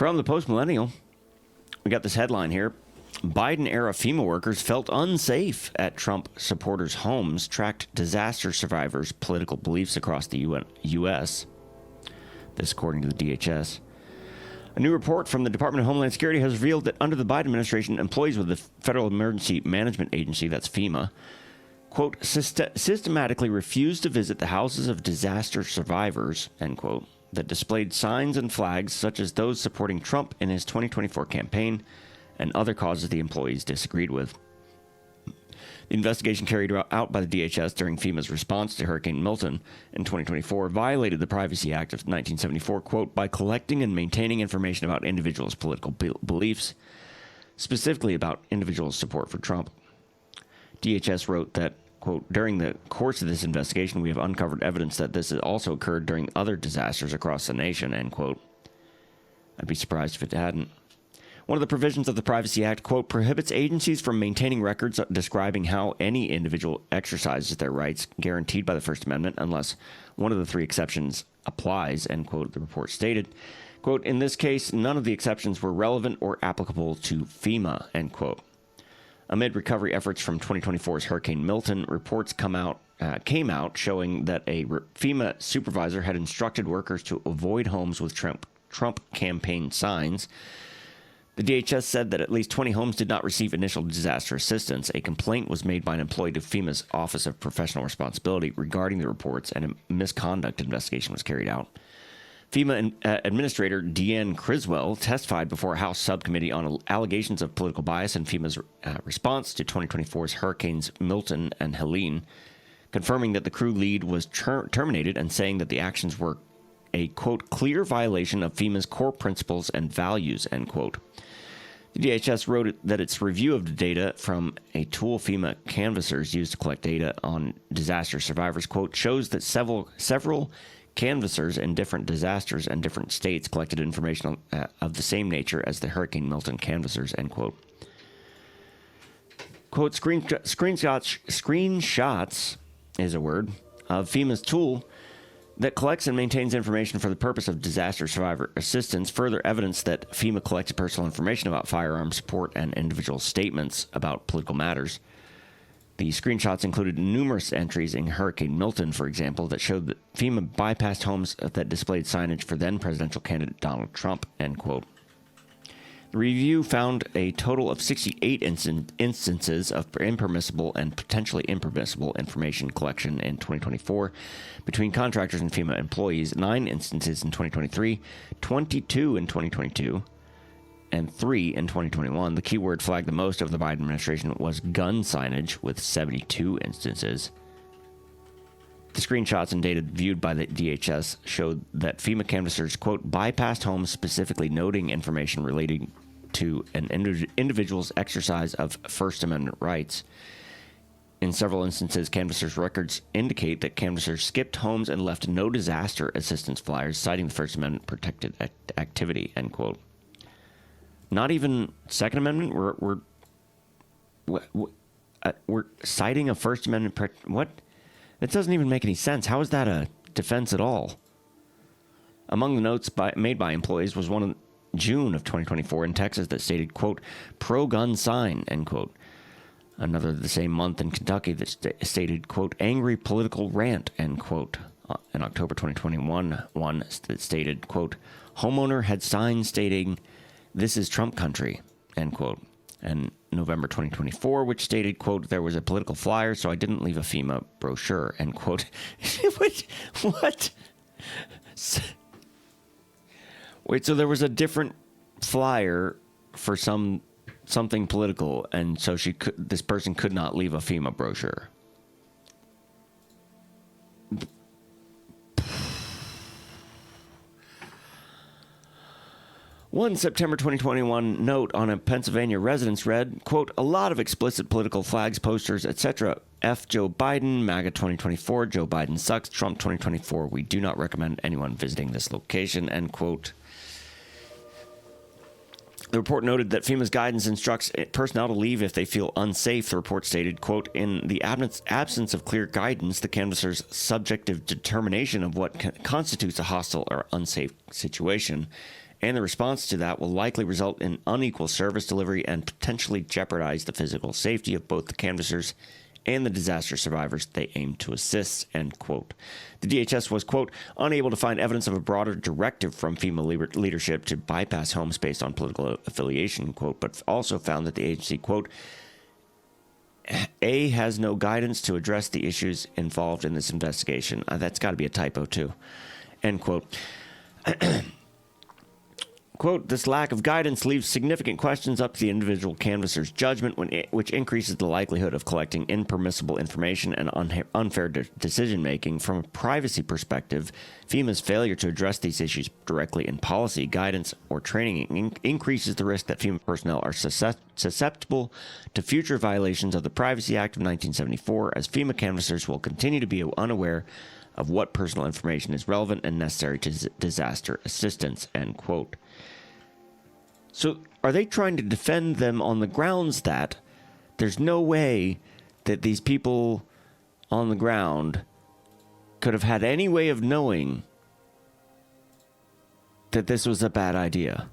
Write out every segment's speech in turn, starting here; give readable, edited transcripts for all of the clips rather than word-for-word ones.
From the Post-Millennial, we got this headline here. Biden-era FEMA workers felt unsafe at Trump supporters' homes, tracked disaster survivors' political beliefs across the U.S. This according to the DHS. A new report from the Department of Homeland Security has revealed that under the Biden administration, employees with the Federal Emergency Management Agency, that's FEMA, quote, systematically refused to visit the houses of disaster survivors, end quote, that displayed signs and flags such as those supporting Trump in his 2024 campaign and other causes the employees disagreed with. The investigation carried out by the DHS during FEMA's response to Hurricane Milton in 2024 violated the Privacy Act of 1974, quote, by collecting and maintaining information about individuals' political beliefs, specifically about individuals' support for Trump. DHS wrote that, quote, during the course of this investigation, we have uncovered evidence that this has also occurred during other disasters across the nation, end quote. I'd be surprised if it hadn't. One of the provisions of the Privacy Act, quote, prohibits agencies from maintaining records describing how any individual exercises their rights guaranteed by the First Amendment unless one of the three exceptions applies, end quote, the report stated. Quote, in this case, none of the exceptions were relevant or applicable to FEMA, end quote. Amid recovery efforts from 2024's Hurricane Milton, reports came out showing that a FEMA supervisor had instructed workers to avoid homes with Trump campaign signs. The DHS said that at least 20 homes did not receive initial disaster assistance. A complaint was made by an employee to FEMA's Office of Professional Responsibility regarding the reports, and a misconduct investigation was carried out. FEMA Administrator Deanne Criswell testified before a House subcommittee on allegations of political bias in FEMA's response to 2024's Hurricanes Milton and Helene, confirming that the crew lead was terminated and saying that the actions were a, quote, clear violation of FEMA's core principles and values, end quote. The DHS wrote that its review of the data from a tool FEMA canvassers used to collect data on disaster survivors, quote, shows that several canvassers in different disasters and different states collected information of the same nature as the Hurricane Milton canvassers, end quote. Quote, screenshots is a word of FEMA's tool that collects and maintains information for the purpose of disaster survivor assistance, further evidence that FEMA collects personal information about firearm support and individual statements about political matters. The screenshots included numerous entries in Hurricane Milton, for example, that showed that FEMA bypassed homes that displayed signage for then presidential candidate Donald Trump, end quote. The review found a total of 68 instances of impermissible and potentially impermissible information collection in 2024 between contractors and FEMA employees, 9 instances in 2023, 22 in 2022, and 3 in 2021. The keyword flagged the most of the Biden administration was gun signage, with 72 instances. The screenshots and data viewed by the DHS showed that FEMA canvassers, quote, bypassed homes specifically noting information relating to an individual's exercise of First Amendment rights. In several instances, canvassers' records indicate that canvassers skipped homes and left no disaster assistance flyers, citing the First Amendment protected activity, end quote. Not even Second Amendment? We're citing a First Amendment... what? It doesn't even make any sense. How is that a defense at all? Among the notes made by employees was one in June of 2024 in Texas that stated, quote, pro-gun sign, end quote. Another the same month in Kentucky that stated, quote, angry political rant, end quote. In October 2021, one that stated, quote, homeowner had signs stating, this is Trump country, end quote. And November 2024, which stated, quote, there was a political flyer, so I didn't leave a FEMA brochure, end quote. What? Wait, so there was a different flyer for something political, and so this person could not leave a FEMA brochure. One September 2021 note on a Pennsylvania residence read, quote, a lot of explicit political flags, posters, etc. F. Joe Biden, MAGA 2024, Joe Biden sucks, Trump 2024. We do not recommend anyone visiting this location, end quote. The report noted that FEMA's guidance instructs personnel to leave if they feel unsafe. The report stated, quote, in the absence of clear guidance, the canvasser's subjective determination of what constitutes a hostile or unsafe situation, and the response to that will likely result in unequal service delivery and potentially jeopardize the physical safety of both the canvassers and the disaster survivors they aim to assist, end quote. The DHS was, quote, unable to find evidence of a broader directive from FEMA leadership to bypass homes based on political affiliation, quote, but also found that the agency, quote, A, has no guidance to address the issues involved in this investigation. That's got to be a typo, too, end quote. Quote, this lack of guidance leaves significant questions up to the individual canvasser's judgment, which increases the likelihood of collecting impermissible information and unfair decision-making. From a privacy perspective, FEMA's failure to address these issues directly in policy, guidance, or training increases the risk that FEMA personnel are susceptible to future violations of the Privacy Act of 1974, as FEMA canvassers will continue to be unaware of what personal information is relevant and necessary to disaster assistance, end quote. So are they trying to defend them on the grounds that there's no way that these people on the ground could have had any way of knowing that this was a bad idea?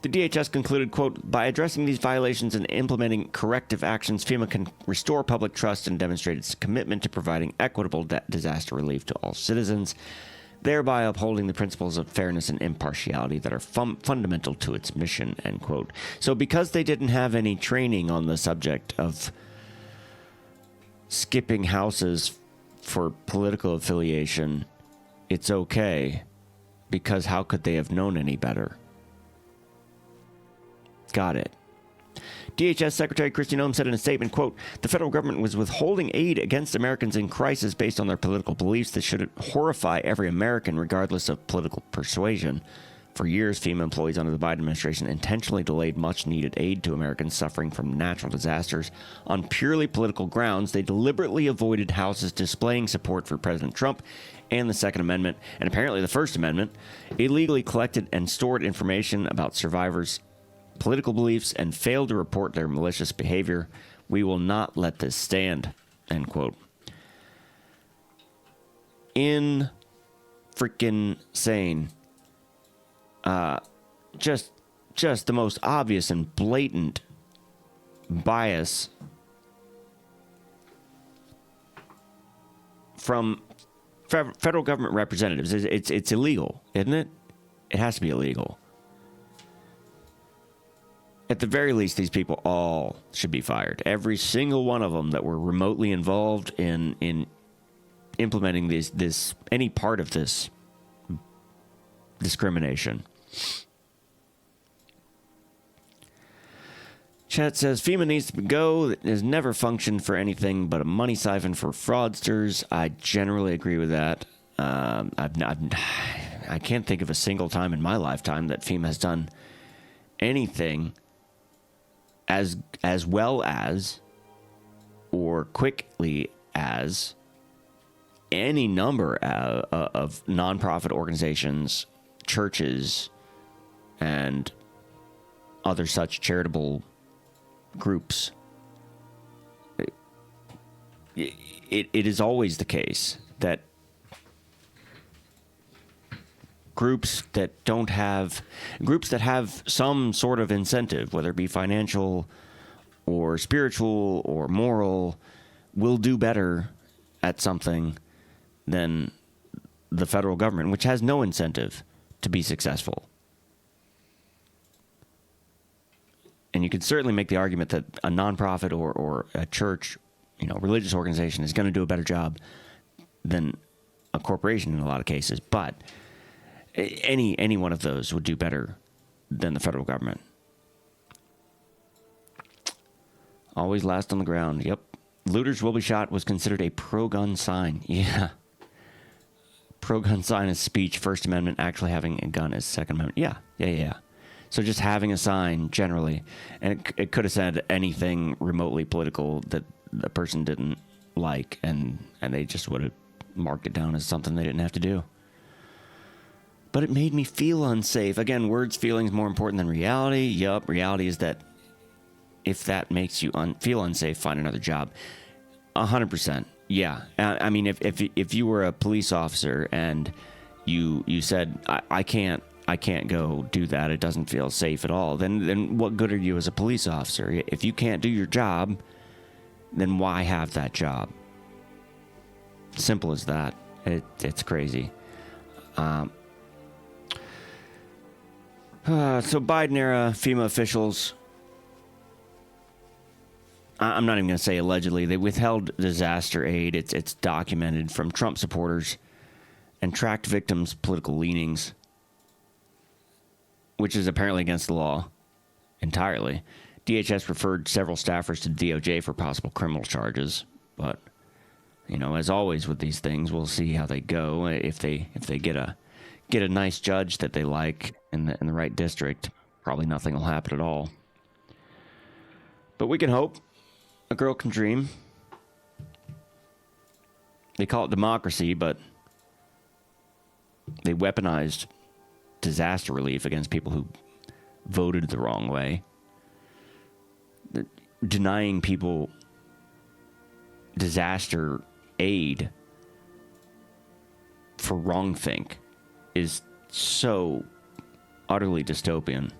The DHS concluded, quote, by addressing these violations and implementing corrective actions, FEMA can restore public trust and demonstrate its commitment to providing equitable disaster relief to all citizens, thereby upholding the principles of fairness and impartiality that are fundamental to its mission, end quote. So because they didn't have any training on the subject of skipping houses for political affiliation, it's okay, because how could they have known any better? Got it. DHS Secretary Kristi Noem said in a statement, quote, the federal government was withholding aid against Americans in crisis based on their political beliefs that should horrify every American regardless of political persuasion. For years, FEMA employees under the Biden administration intentionally delayed much-needed aid to Americans suffering from natural disasters. On purely political grounds, they deliberately avoided houses displaying support for President Trump and the Second Amendment, and apparently the First Amendment, illegally collected and stored information about survivors' political beliefs, and failed to report their malicious behavior. We will not let this stand, end quote. In freaking sane. Just the most obvious and blatant bias from federal government representatives. It's illegal, isn't it? It has to be illegal. At the very least, these people all should be fired. Every single one of them that were remotely involved in implementing this any part of this discrimination. Chat says FEMA needs to go. It has never functioned for anything but a money siphon for fraudsters. I generally agree with that. I can't think of a single time in my lifetime that FEMA has done anything as well as or quickly as any number of nonprofit organizations, churches, and other such charitable groups. It is always the case that groups that have some sort of incentive, whether it be financial or spiritual or moral, will do better at something than the federal government, which has no incentive to be successful. And you could certainly make the argument that a nonprofit or a church, religious organization is going to do a better job than a corporation in a lot of cases, but any one of those would do better than the federal government. Always last on the ground. Yep. Looters will be shot was considered a pro-gun sign. Yeah. Pro-gun sign is speech. First Amendment. Actually having a gun is Second Amendment. Yeah. So just having a sign generally. And it could have said anything remotely political that the person didn't like, and they just would have marked it down as something they didn't have to do. But it made me feel unsafe. Again, words, feelings more important than reality. Yup, reality is that if that makes you feel unsafe, find another job. 100%. Yeah. I mean, if you were a police officer and you said I can't go do that. It doesn't feel safe at all. Then what good are you as a police officer? If you can't do your job, then why have that job? Simple as that. It's crazy. So Biden era FEMA officials, I'm not even going to say allegedly, they withheld disaster aid. It's documented from Trump supporters and tracked victims' political leanings, which is apparently against the law entirely. DHS referred several staffers to DOJ for possible criminal charges, but as always with these things, we'll see how they go. If they get a nice judge that they like in the right district, probably nothing will happen at all. But we can hope. A girl can dream. They call it democracy, but they weaponized disaster relief against people who voted the wrong way. Denying people disaster aid for wrongthink is so utterly dystopian.